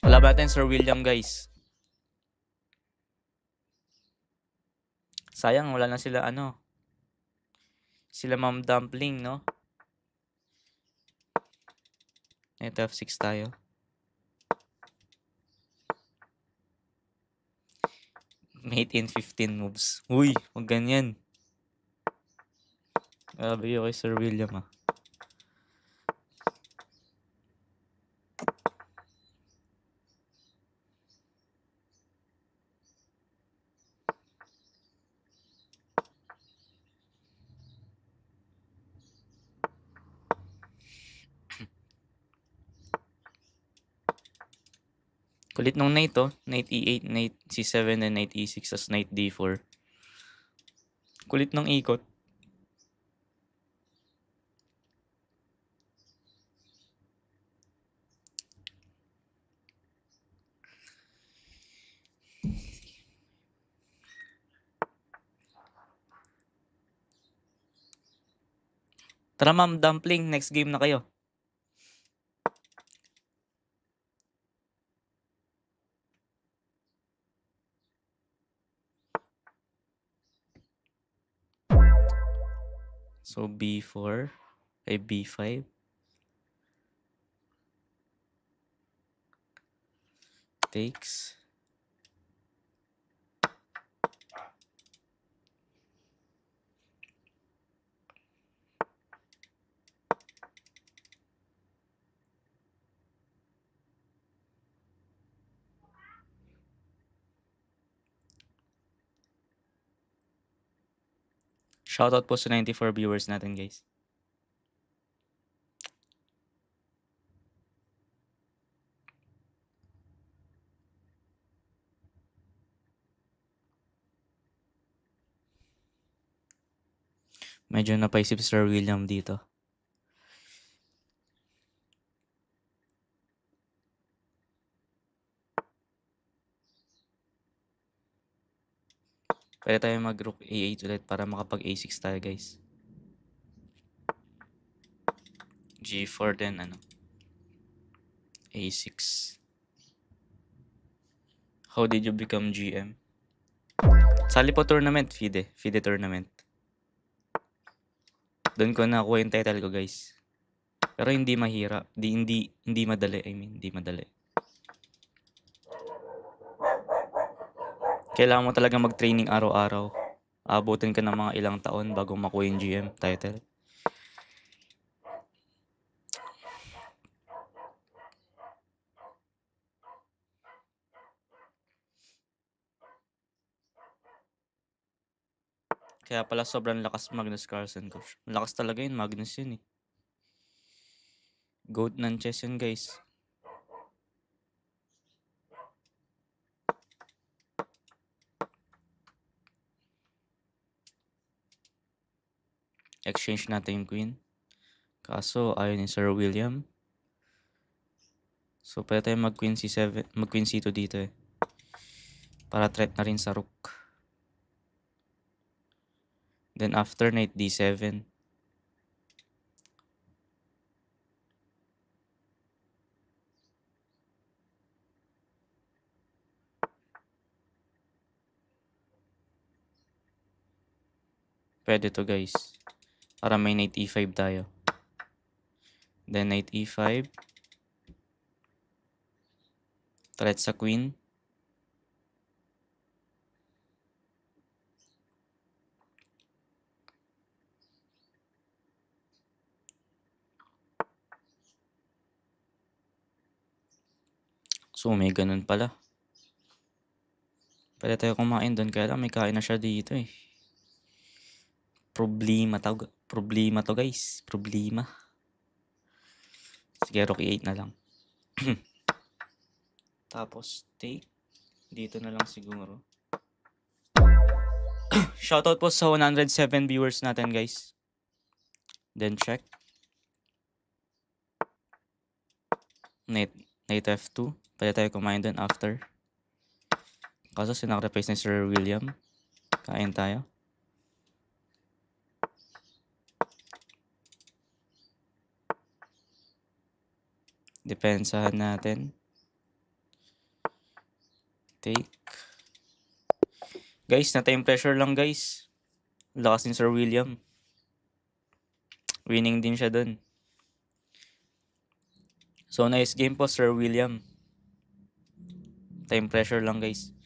Laban natin Sir William, guys. Sayang, wala na sila sila Ma'am Dumpling, no? Ito F6 tayo. Mate in 15 moves. Uy, huwag ganyan. Grabe yun kay Sir William, ah. Kulit nung knight, oh. Knight E8, knight C7, and knight E6, as knight D4. Kulit nung ikot. Tara, Ma'am Dumpling, next game na kayo. So, B4, ay B5. Takes. Shoutout po sa 94 viewers natin, guys. Medyo napaisip Sir William dito. Pwede tayo mag-rook A8 ulit para makapag A6 tayo, guys. G4 din, A6. How did you become GM? Sali po tournament, FIDE. FIDE tournament. Doon ko nakuha yung title ko, guys. Pero hindi mahirap. Hindi madali. Hindi madali. Kailangan mo talaga mag-training araw-araw. Abutin ka ng mga ilang taon bago makuha yung GM title. Kaya pala sobrang lakas Magnus Carlsen ko. Lakas talaga yun, Magnus yun eh. Goat ng chess yun, guys. Exchange natin yung queen. Kaso ayaw ni Sir William. So pwede tayo mag-queen C7, mag-queen C2 dito eh. Para threat na rin sa rook. Then after knight D7. Pwede to, guys. Para may knight E5 tayo. Then knight E5. Threat sa queen. So may ganun pala. Pwede tayo kumain doon, kaya lang may kain na siya dito eh. Problema to, guys. Problema. Sige, rook E8 na lang. Tapos take. Dito na lang siguro. Shoutout po sa 107 viewers natin, guys. Then check. Knight F2. Pwede tayo kumain doon after. Kaso sinacrifice ni Sir William. Kain tayo. Depensahan natin. Take. Guys, na time pressure lang guys. Lakas ni Sir William. Winning din siya dun. So, nice game po, Sir William. Time pressure lang guys.